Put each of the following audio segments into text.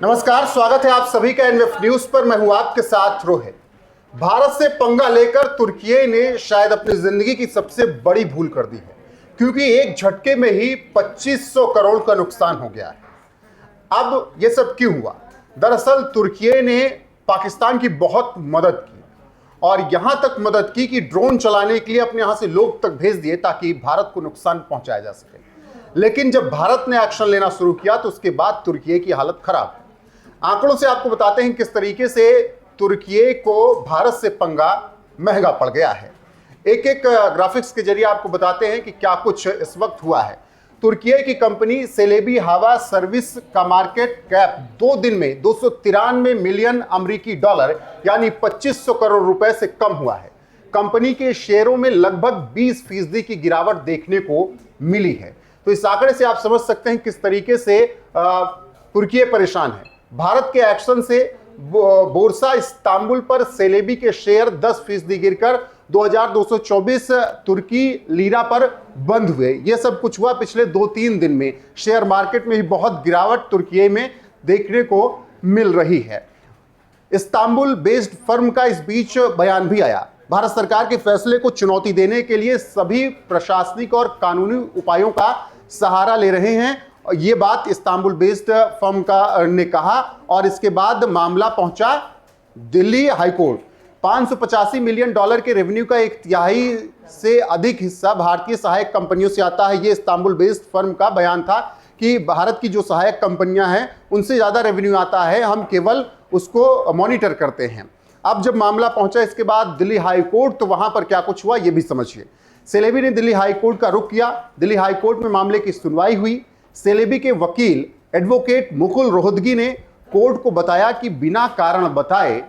नमस्कार, स्वागत है आप सभी का एनएफ न्यूज पर। मैं हूं आपके साथ रोहित। भारत से पंगा लेकर तुर्की ने शायद अपनी जिंदगी की सबसे बड़ी भूल कर दी है, क्योंकि एक झटके में ही 2500 करोड़ का नुकसान हो गया है। अब यह सब क्यों हुआ? दरअसल तुर्की ने पाकिस्तान की बहुत मदद की और यहां तक मदद की कि ड्रोन चलाने के लिए अपने यहां से लोग तक भेज दिए ताकि भारत को नुकसान पहुंचाया जा सके। लेकिन जब भारत ने एक्शन लेना शुरू किया तो उसके बाद तुर्की की हालत खराब है। आंकड़ों से आपको बताते हैं किस तरीके से तुर्की को भारत से पंगा महंगा पड़ गया है। एक एक ग्राफिक्स के जरिए आपको बताते हैं कि क्या कुछ इस वक्त हुआ है। तुर्की की कंपनी सेलेबी हवा सर्विस का मार्केट कैप 2 दिन में 293 मिलियन अमेरिकी डॉलर यानी 2500 करोड़ रुपए से कम हुआ है। कंपनी के शेयरों में लगभग 20% की गिरावट देखने को मिली है। तो इस आंकड़े से आप समझ सकते हैं किस तरीके से तुर्की परेशान है। भारत के एक्शन से बोर्सा इस्तांबुल पर सेलेबी के शेयर 10% गिरकर 2224 तुर्की लीरा पर बंद हुए। यह सब कुछ हुआ पिछले 2-3 दिन में। शेयर मार्केट में भी बहुत गिरावट तुर्की में देखने को मिल रही है। इस्तांबुल बेस्ड फर्म का इस बीच बयान भी आया। भारत सरकार के फैसले को चुनौती देने के लिए सभी प्रशासनिक और कानूनी उपायों का सहारा ले रहे हैं। ये बात इस्तांबुल बेस्ड फर्म का ने कहा और इसके बाद मामला पहुंचा दिल्ली हाईकोर्ट। 585 मिलियन डॉलर के रेवेन्यू का 1/3 से अधिक हिस्सा भारतीय सहायक कंपनियों से आता है। ये इस्तांबुल बेस्ड फर्म का बयान था कि भारत की जो सहायक कंपनियां हैं उनसे ज्यादा रेवेन्यू आता है, हम केवल उसको मॉनिटर करते हैं। अब जब मामला पहुंचा इसके बाद दिल्ली हाईकोर्ट, तो वहां पर क्या कुछ हुआ ये भी समझिए। सेलेबी ने दिल्ली हाईकोर्ट का रुख किया। दिल्ली हाईकोर्ट में मामले की सुनवाई हुई। सेलेबी के वकील एडवोकेट मुकुल रोहतगी ने कोर्ट को बताया कि बिना कारण बताए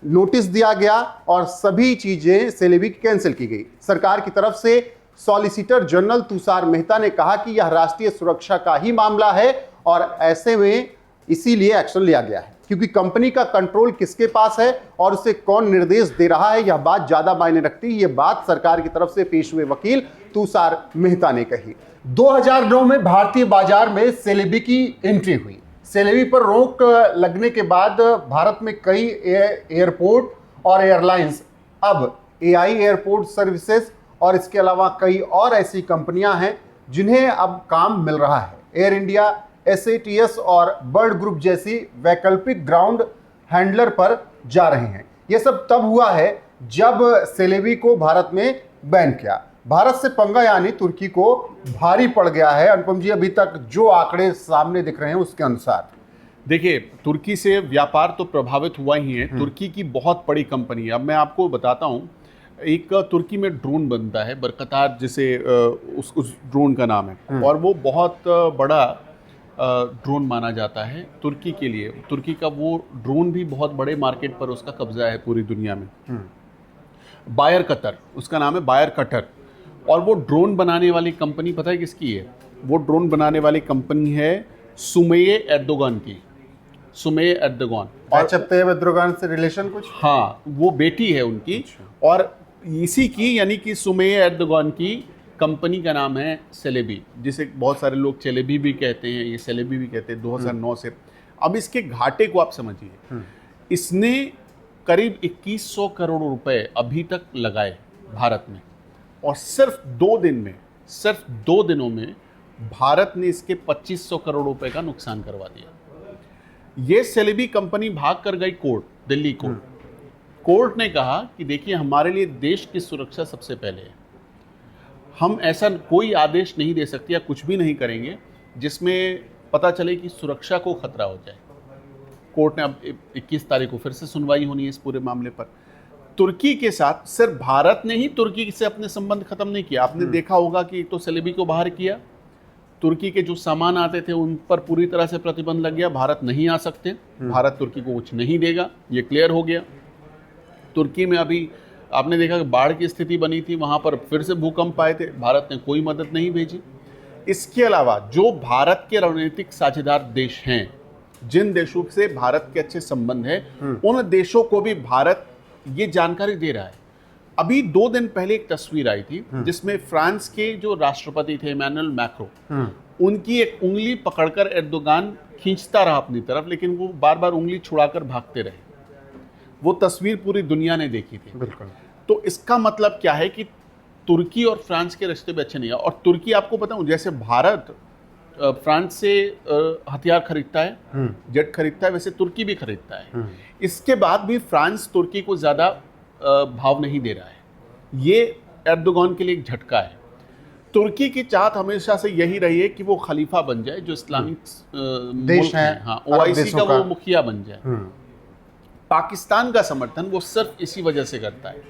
नोटिस दिया गया और सभी चीजें सेलेबी की कैंसिल की गई। सरकार की तरफ से सॉलिसिटर जनरल तुषार मेहता ने कहा कि यह राष्ट्रीय सुरक्षा का ही मामला है और ऐसे में इसीलिए एक्शन लिया गया है, क्योंकि कंपनी का कंट्रोल किसके पास है और उसे कौन निर्देश दे रहा है, यह बात ज्यादा मायने रखती है। यह बात सरकार की तरफ से पेश हुए वकील तुषार मेहता ने कही। 2009 में भारतीय बाजार में सेलेबी की एंट्री हुई। सेलेबी पर रोक लगने के बाद भारत में कई एयरपोर्ट और एयरलाइंस, अब एआई एयरपोर्ट सर्विसेज और इसके अलावा कई और ऐसी कंपनियां हैं जिन्हें अब काम मिल रहा है। एयर इंडिया, एसएटीएस और बर्ड ग्रुप जैसी वैकल्पिक ग्राउंड हैंडलर पर जा रहे हैं। यह सब तब हुआ है जब सेलेबी को भारत में बैन किया। भारत से पंगा यानी तुर्की को भारी पड़ गया है। अनुपम जी, अभी तक जो आंकड़े सामने दिख रहे हैं उसके अनुसार देखिए, तुर्की से व्यापार तो प्रभावित हुआ ही है। तुर्की की बहुत बड़ी कंपनी है। अब मैं आपको बताता हूँ, एक तुर्की में ड्रोन बनता है बरकतार, जिसे उस ड्रोन का नाम है, और वो बहुत बड़ा ड्रोन माना जाता है तुर्की के लिए। तुर्की का वो ड्रोन भी बहुत बड़े मार्केट पर उसका कब्जा है पूरी दुनिया में। बायर कटर उसका नाम है, बायर कटर। और वो ड्रोन बनाने वाली कंपनी पता है किसकी है? वो ड्रोन बनाने वाली कंपनी है सुमेये एर्दोगान की। सुमेये एर्दोगान एर्दोगान से रिलेशन कुछ? हाँ, वो बेटी है उनकी। और इसी की यानी कि सुमेये एर्दोगान की कंपनी का नाम है सेलेबी, जिसे बहुत सारे लोग चेलेबी भी कहते हैं, ये सेलेबी भी कहते हैं। 2009 से अब इसके घाटे को आप समझिए। इसने करीब 2100 करोड़ रुपए अभी तक लगाए भारत में, और सिर्फ 2 दिनों में भारत ने इसके 2500 करोड़ रुपए का नुकसान करवा दिया। ये सेलेबी कंपनी भाग कर गई कोर्ट, दिल्ली कोर्ट। कोर्ट ने कहा कि देखिए, हमारे लिए देश की सुरक्षा सबसे पहले है। हम ऐसा कोई आदेश नहीं दे सकते या कुछ भी नहीं करेंगे जिसमें पता चले कि सुरक्षा को खतरा हो जाए। कोर्ट ने अब 21 तारीख को फिर से सुनवाई होनी है इस पूरे मामले पर। तुर्की के साथ सिर्फ भारत ने ही तुर्की से अपने संबंध खत्म नहीं किया। आपने देखा होगा कि तो सेलेबी को बाहर किया, तुर्की के जो सामान आते थे उन पर पूरी तरह से प्रतिबंध लग गया। भारत नहीं आ सकते, भारत तुर्की को कुछ नहीं देगा, ये क्लियर हो गया। तुर्की में अभी आपने देखा कि बाढ़ की स्थिति बनी थी, वहाँ पर फिर से भूकंप आए थे, भारत ने कोई मदद नहीं भेजी। इसके अलावा जो भारत के रणनीतिक साझेदार देश हैं, जिन देशों से भारत के अच्छे संबंध हैं, उन देशों को भी भारत ये जानकारी दे रहा है। अभी 2 दिन पहले एक तस्वीर आई थी जिसमें फ्रांस के जो राष्ट्रपति थे इमैनुअल मैक्रो, उनकी एक उंगली पकड़कर एर्दोगान खींचता रहा अपनी तरफ, लेकिन वो बार बार उंगली छुड़ाकर भागते रहे। वो तस्वीर पूरी दुनिया ने देखी थी। बिल्कुल। तो इसका मतलब क्या है कि तुर्की और फ्रांस के रिश्ते भी अच्छे नहीं है। और तुर्की, आपको पता हूँ, जैसे भारत फ्रांस से हथियार खरीदता है, जेट खरीदता है, वैसे तुर्की भी खरीदता है। इसके बाद भी फ्रांस तुर्की को ज़्यादा भाव नहीं दे रहा है। ये एर्दोगान के लिए एक झटका है। तुर्की की चाहत हमेशा से यही रही है कि वो खलीफा बन जाए, जो इस्लामिक देश है, हाँ, अरब ओआईसी देशों का वो का। मुखिया बन जाए। पाकिस्तान का समर्थन वो सिर्फ इसी वजह से करता है।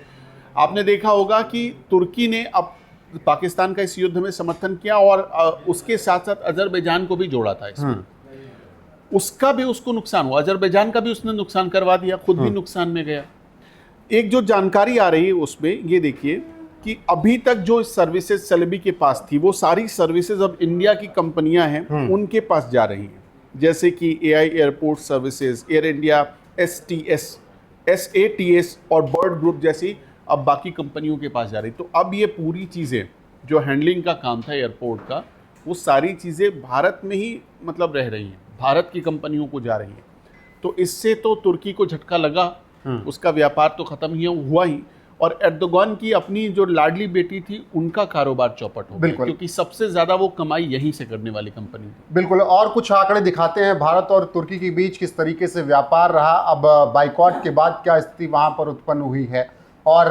आपने देखा होगा कि तुर्की ने अब पाकिस्तान का इस युद्ध में समर्थन किया और उसके साथ साथ अजरबैजान को भी जोड़ा था इसमें। उसका भी उसको नुकसान हुआ, अजरबैजान का भी उसने नुकसान करवा दिया, खुद भी नुकसान में गया। एक जो जानकारी आ रही है उसमें ये देखिए कि अभी तक जो सर्विसेज सेलेबी के पास थी, वो सारी सर्विसेज अब इंडिया की कंपनियां हैं उनके पास जा रही हैं। जैसे कि AI airport services, air India, STS, SATS और बर्ड ग्रुप जैसी अब बाकी कंपनियों के पास जा रही। तो अब ये पूरी चीज़ें जो हैंडलिंग का काम था एयरपोर्ट का, वो सारी चीज़ें भारत में ही मतलब रह रही हैं, भारत की कंपनियों को जा रही हैं। तो इससे तो तुर्की को झटका लगा, उसका व्यापार तो ख़त्म ही हुआ ही। और एर्दोगान की अपनी जो लाडली बेटी थी, उनका कारोबार चौपट हो गया, क्योंकि सबसे ज़्यादा वो कमाई यहीं से करने वाली कंपनी थी। बिल्कुल। और कुछ आंकड़े दिखाते हैं भारत और तुर्की के बीच किस तरीके से व्यापार रहा, अब बाइकॉट के बाद क्या स्थिति वहां पर उत्पन्न हुई है, और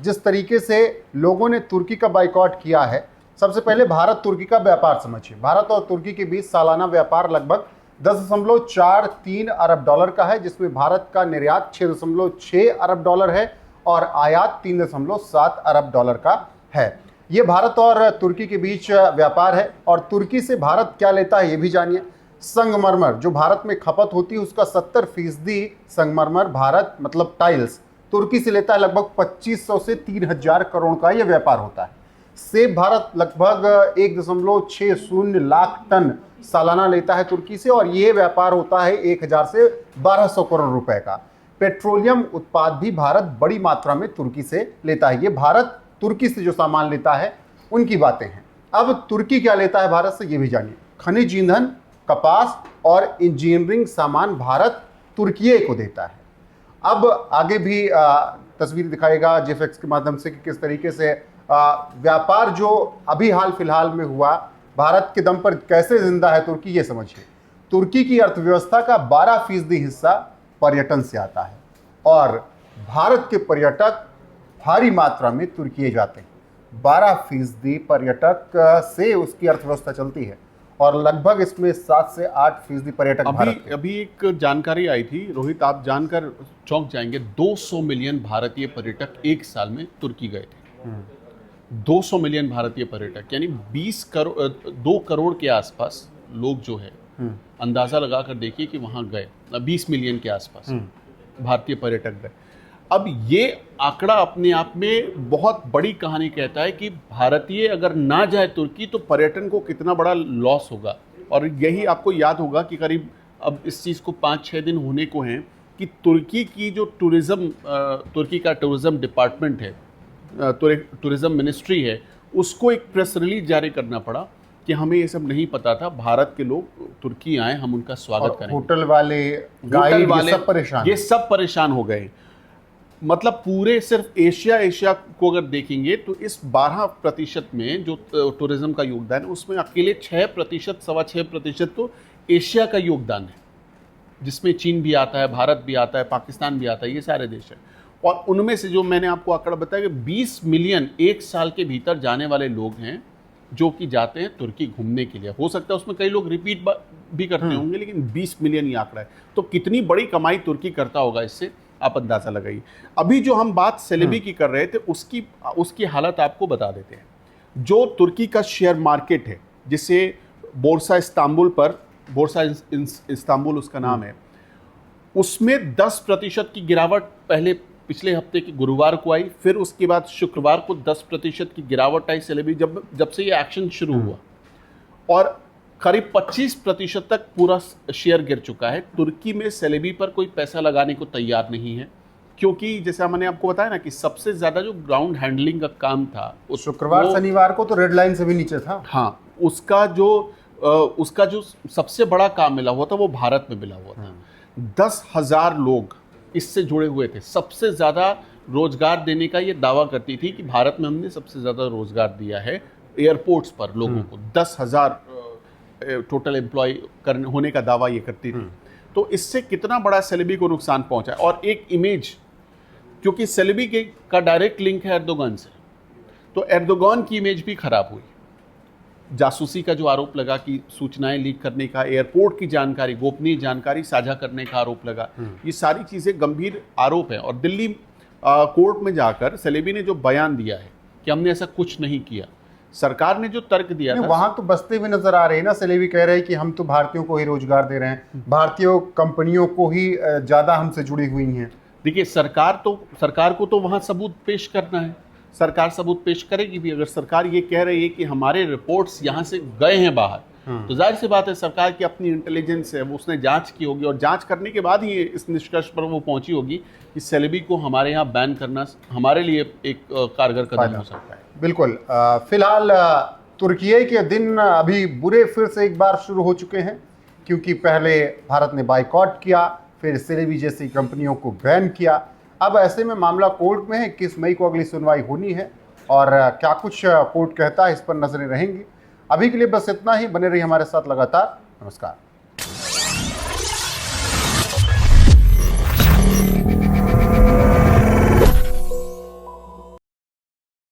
जिस तरीके से लोगों ने तुर्की का बाइकॉट किया है। सबसे पहले भारत तुर्की का व्यापार समझिए। भारत और तुर्की के बीच सालाना व्यापार लगभग 10.43 अरब डॉलर का है, जिसमें भारत का निर्यात 6.6 अरब डॉलर है और आयात 3.7 अरब डॉलर का है। ये भारत और तुर्की के बीच व्यापार है। और तुर्की से भारत क्या लेता है ये भी जानिए। संगमरमर जो भारत में खपत होती है उसका 70% संगमरमर भारत, मतलब टाइल्स, तुर्की से लेता है। लगभग 2500 से 3000 करोड़ का यह व्यापार होता है। सेब भारत लगभग 1.60 लाख टन सालाना लेता है तुर्की से, और ये व्यापार होता है 1000 से 1200 करोड़ रुपए का। पेट्रोलियम उत्पाद भी भारत बड़ी मात्रा में तुर्की से लेता है। ये भारत तुर्की से जो सामान लेता है उनकी बातें हैं। अब तुर्की क्या लेता है भारत से ये भी जानिए। खनिज ईंधन, कपास और इंजीनियरिंग सामान भारत तुर्की को देता है। अब आगे भी तस्वीर दिखाएगा जेफएक्स के माध्यम से कि किस तरीके से व्यापार जो अभी हाल फिलहाल में हुआ भारत के दम पर कैसे जिंदा है तुर्की, ये समझिए। तुर्की की अर्थव्यवस्था का 12% हिस्सा पर्यटन से आता है और भारत के पर्यटक भारी मात्रा में तुर्की जाते हैं। 12% पर्यटक से उसकी अर्थव्यवस्था चलती है और लगभग इसमें 7 से 8% पर्यटक भारत के। अभी एक जानकारी आई थी रोहित, आप जानकर चौंक जाएंगे। 200 मिलियन भारतीय पर्यटक एक साल में तुर्की गए थे। 200 मिलियन भारतीय पर्यटक, यानी 2 करोड़ के आसपास लोग जो है, अंदाजा लगा कर देखिए कि वहां गए। 20 मिलियन के आसपास भारतीय पर्यटक गए। अब ये आंकड़ा अपने आप में बहुत बड़ी कहानी कहता है कि भारतीय अगर ना जाए तुर्की तो पर्यटन को कितना बड़ा लॉस होगा। और यही आपको याद होगा कि करीब अब इस चीज़ को 5-6 दिन होने को हैं कि तुर्की की जो तुर्की का टूरिज़्म डिपार्टमेंट है, टूरिज़्म मिनिस्ट्री है, उसको एक प्रेस रिलीज जारी करना पड़ा कि हमें ये सब नहीं पता था, भारत के लोग तुर्की आए, हम उनका स्वागत करेंगे। होटल वाले, गाइड, ये सब परेशान हो गए। मतलब पूरे सिर्फ एशिया को अगर देखेंगे तो इस 12% में जो टूरिज्म का योगदान है उसमें अकेले 6%, 6.25% तो एशिया का योगदान है, जिसमें चीन भी आता है, भारत भी आता है, पाकिस्तान भी आता है, ये सारे देश हैं। और उनमें से जो मैंने आपको आंकड़ा बताया कि 20 मिलियन एक साल के भीतर जाने वाले लोग हैं जो कि जाते हैं तुर्की घूमने के लिए। हो सकता है उसमें कई लोग रिपीट भी करते होंगे, लेकिन 20 मिलियन ही आंकड़ा है। तो कितनी बड़ी कमाई तुर्की करता होगा, इससे आप अंदाजा लगाइए। अभी जो हम बात सेलेबी की कर रहे थे उसकी हालत आपको बता देते हैं। जो तुर्की का शेयर मार्केट है, जिसे बोर्सा इस्तांबुल उसका नाम है, उसमें 10% की गिरावट पहले पिछले हफ्ते के गुरुवार को आई, फिर उसके बाद शुक्रवार को 10% की गिरावट आई सेलेबी जब से ये एक्शन शुरू हुआ, और करीब 25% तक पूरा शेयर गिर चुका है। तुर्की में सेलेबी पर कोई पैसा लगाने को तैयार नहीं है, क्योंकि जैसे मैंने आपको बताया ना कि सबसे ज़्यादा जो ग्राउंड हैंडलिंग का काम था शुक्रवार शनिवार को तो रेड लाइन से भी नीचे था। हाँ, उसका जो उसका जो सबसे बड़ा काम मिला हुआ था वो भारत में मिला हुआ था। 10,000 लोग इससे जुड़े हुए थे। सबसे ज़्यादा रोजगार देने का ये दावा करती थी कि भारत में हमने सबसे ज़्यादा रोजगार दिया है एयरपोर्ट्स पर लोगों को। 10,000 टोटल एम्प्लॉय होने का दावा ये करती थी। तो इससे कितना बड़ा सेलेबी को नुकसान पहुंचा। और एक इमेज, क्योंकि सेलेबी का डायरेक्ट लिंक है एर्दोगान से, तो एर्दोगान की इमेज भी खराब हुई। जासूसी का जो आरोप लगा कि सूचनाएं लीक करने का, एयरपोर्ट की जानकारी, गोपनीय जानकारी साझा करने का आरोप लगा, ये सारी चीज़ें गंभीर आरोप हैं। और दिल्ली कोर्ट में जाकर सेलेबी ने जो बयान दिया है कि हमने ऐसा कुछ नहीं किया, सरकार ने जो तर्क दिया था, वहां तो बसते हुए नजर आ रहे हैं ना। सेलेबी कह रहे हैं कि हम तो भारतीयों को ही रोजगार दे रहे हैं, भारतीय कंपनियों को ही ज्यादा हमसे जुड़ी हुई हैं। देखिए सरकार को तो वहां सबूत पेश करना है, सरकार सबूत पेश करेगी भी। अगर सरकार ये कह रही है कि हमारे रिपोर्ट्स यहाँ से गए हैं बाहर, तो जाहिर सी बात है सरकार की अपनी इंटेलिजेंस है, वो उसने जांच की होगी और जांच करने के बाद ही इस निष्कर्ष पर वो पहुंची होगी कि सेलेबी को हमारे यहाँ बैन करना हमारे लिए एक कारगर कदम हो सकता है। बिल्कुल। फिलहाल तुर्की के दिन अभी बुरे फिर से एक बार शुरू हो चुके हैं, क्योंकि पहले भारत ने बाइकॉट किया, फिर सेलेबी जैसी कंपनियों को बैन किया। अब ऐसे में मामला कोर्ट में है। 21 मई को अगली सुनवाई होनी है और क्या कुछ कोर्ट कहता है इस पर नजरें रहेंगी। अभी के लिए बस इतना ही। बने रहिए हमारे साथ लगातार। नमस्कार।